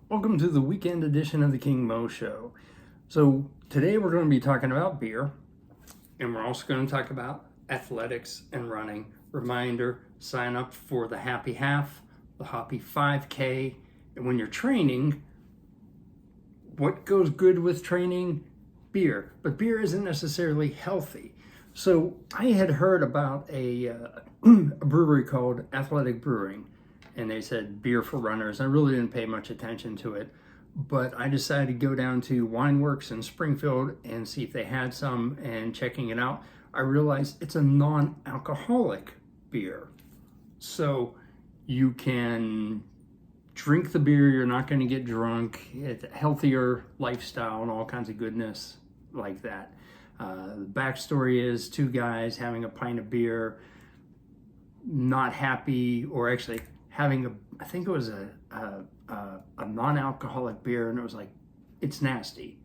Welcome to the weekend edition of the King Mo Show. So today we're going to be talking about beer, and we're also going to talk about athletics and running. Reminder, sign up for the Happy Half, the Happy 5K, and when you're training, what goes good with training? Beer. But beer isn't necessarily healthy. So I had heard about a brewery called Athletic Brewing, and they said beer for runners. I really didn't pay much attention to it, but I decided to go down to Wineworks in Springfield and see if they had some, and checking it out, I realized it's a non-alcoholic beer. So you can drink the beer, you're not going to get drunk, it's a healthier lifestyle and all kinds of goodness like that. The backstory is two guys having a pint of beer, not happy, or actually having I think it was a non-alcoholic beer, and it was like, it's nasty.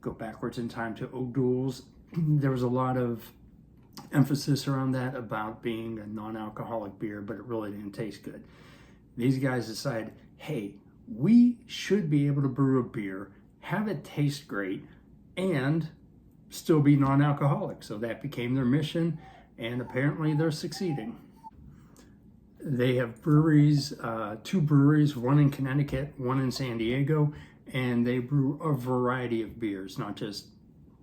Go backwards in time to O'Doul's. There was a lot of emphasis around that about being a non-alcoholic beer, but it really didn't taste good. These guys decided, hey, we should be able to brew a beer, have it taste great, and still be non-alcoholic. So that became their mission, and apparently they're succeeding. They have breweries, two breweries, one in Connecticut, one in San Diego, and they brew a variety of beers, not just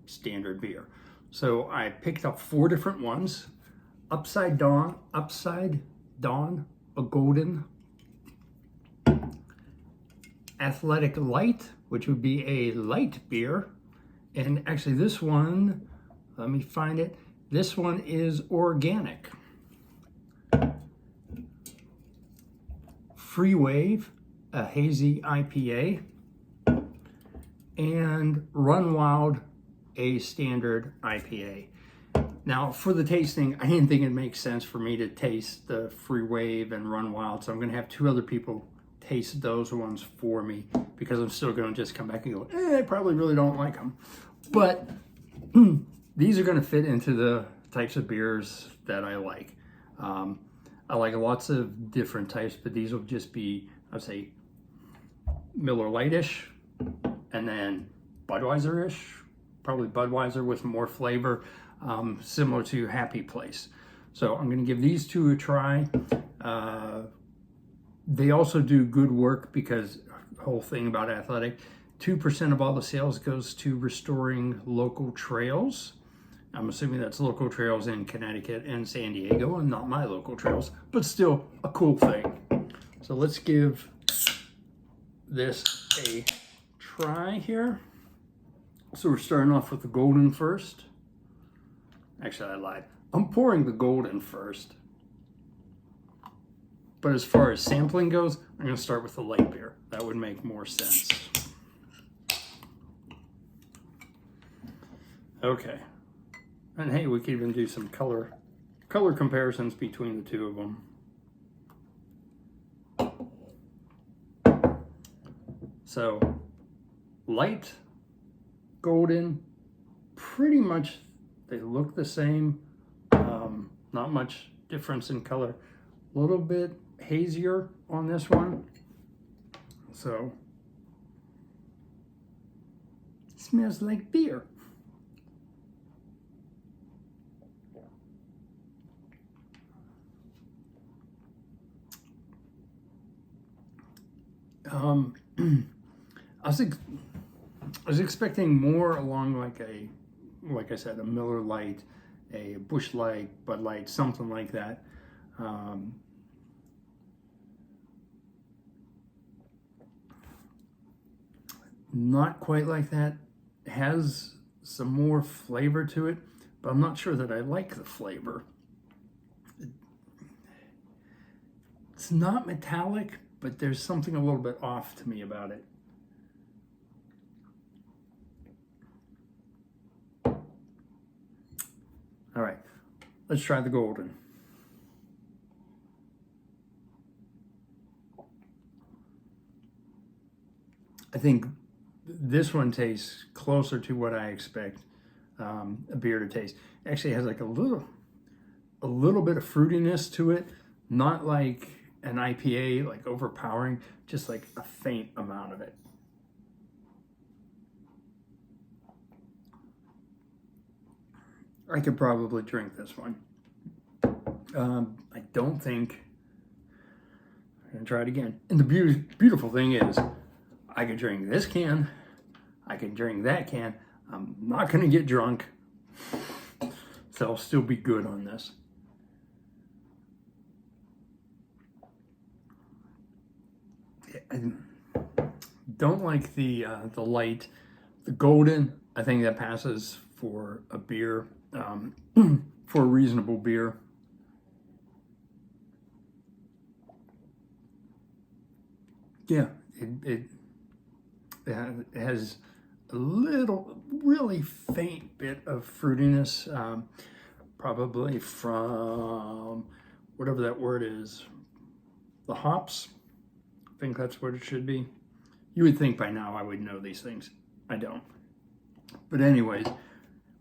standard beer. So I picked up 4 different ones. Upside Dawn, a golden. Athletic Light, which would be a light beer. And actually this one, let me find it. This one is organic. Free Wave, a Hazy IPA, and Run Wild, a standard IPA. Now, for the tasting, I didn't think it makes sense for me to taste the Free Wave and Run Wild, so I'm going to have 2 other people taste those ones for me, because I'm still going to just come back and go, I probably really don't like them. But these are going to fit into the types of beers that I like. I like lots of different types, but these will just be, I'd say, Miller Lite-ish, and then Budweiser-ish, probably Budweiser with more flavor, similar to Happy Place. So I'm going to give these 2 a try. They also do good work, because the whole thing about Athletic, 2% of all the sales goes to restoring local trails. I'm assuming that's local trails in Connecticut and San Diego, and not my local trails, but still a cool thing. So let's give this a try here. So we're starting off with the golden first. Actually, I lied. I'm pouring the golden first. But as far as sampling goes, I'm going to start with the light beer. That would make more sense. Okay. And hey, we could even do some color comparisons between the 2 of them. So, light, golden, pretty much they look the same. Not much difference in color. A little bit hazier on this one. So, it smells like beer. I was expecting more along like I said, a Miller Lite, a Busch Light, Bud Light, something like that. Not quite like that. It has some more flavor to it, but I'm not sure that I like the flavor. It's not metallic, but there's something a little bit off to me about it. All right, let's try the golden. I think this one tastes closer to what I expect a beer to taste. It actually has like a little bit of fruitiness to it, not like an IPA like overpowering, just like a faint amount of it. I could probably drink this one. I don't think, I'm gonna try it again. And the beautiful thing is, I could drink this can, I can drink that can. I'm not gonna get drunk, so I'll still be good on this. I don't like the light, the golden. I think that passes for a beer, for a reasonable beer. Yeah, it has a little, really faint bit of fruitiness, probably from whatever that word is, the hops. I think that's what it should be. You would think by now I would know these things. I don't. But anyways,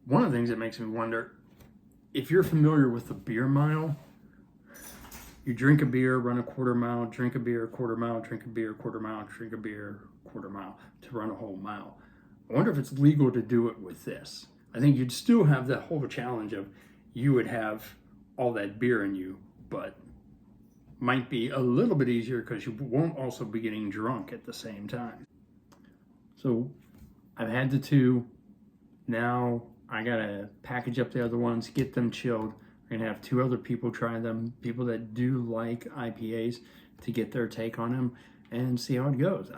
one of the things that makes me wonder, if you're familiar with the beer mile, you drink a beer, run a quarter mile, drink a beer, quarter mile, drink a beer, quarter mile, drink a beer, quarter mile to run a whole mile. I wonder if it's legal to do it with this. I think you'd still have that whole challenge of you would have all that beer in you, but might be a little bit easier because you won't also be getting drunk at the same time. So I've had the two. Now I gotta package up the other ones, get them chilled. We're gonna have two other people try them, people that do like IPAs, to get their take on them and see how it goes.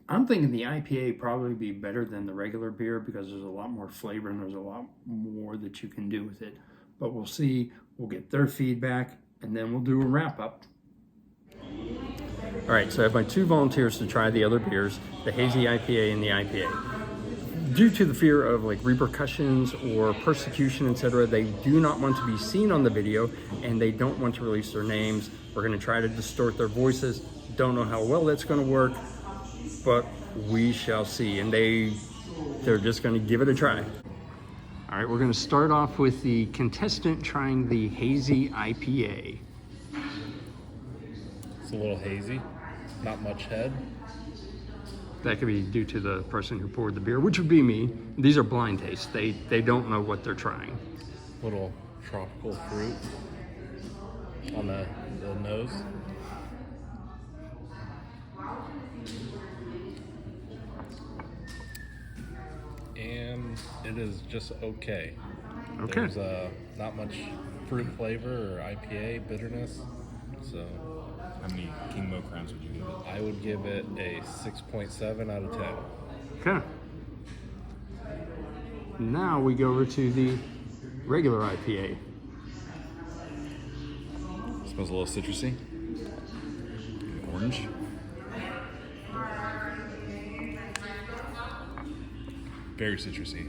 I'm thinking the IPA probably be better than the regular beer because there's a lot more flavor and there's a lot more that you can do with it. But we'll see, we'll get their feedback, and then we'll do a wrap up. All right, so I have my two volunteers to try the other beers, the Hazy IPA and the IPA. Due to the fear of like repercussions or persecution, etc., they do not want to be seen on the video and they don't want to release their names. We're going to try to distort their voices. Don't know how well that's going to work, but we shall see. And they're just going to give it a try. All right, we're going to start off with the contestant trying the Hazy IPA. It's a little hazy, not much head. That could be due to the person who poured the beer, which would be me. These are blind tastes. They don't know what they're trying. Little tropical fruit on the nose. And it is just okay. Okay. There's not much fruit flavor or IPA bitterness. So how many King Mo crowns would you give it? I would give it a 6.7 out of 10. Okay. Now we go over to the regular IPA. Smells a little citrusy. Orange. Very citrusy.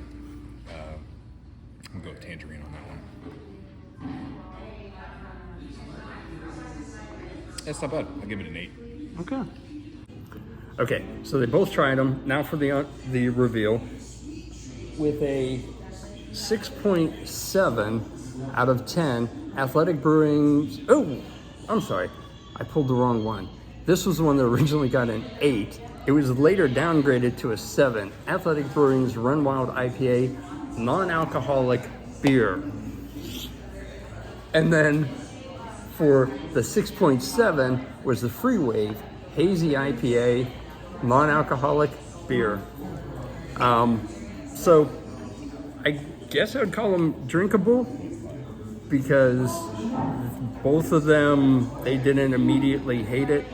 I'm gonna go with tangerine on that one. That's not bad. I'll give it an 8. Okay. Okay, so they both tried them. Now for the reveal. With a 6.7 out of 10, Athletic Brewing's, oh, I'm sorry, I pulled the wrong one. This was the one that originally got an 8. It was later downgraded to a 7. Athletic Brewing's Run Wild IPA, non-alcoholic beer. And then for the 6.7 was the Free Wave Hazy IPA, non-alcoholic beer. So I guess I would call them drinkable because both of them, they didn't immediately hate it.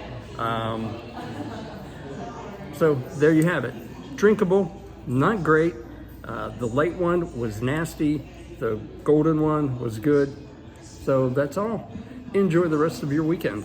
So there you have it. Drinkable, not great. The light one was nasty. The golden one was good. So that's all. Enjoy the rest of your weekend.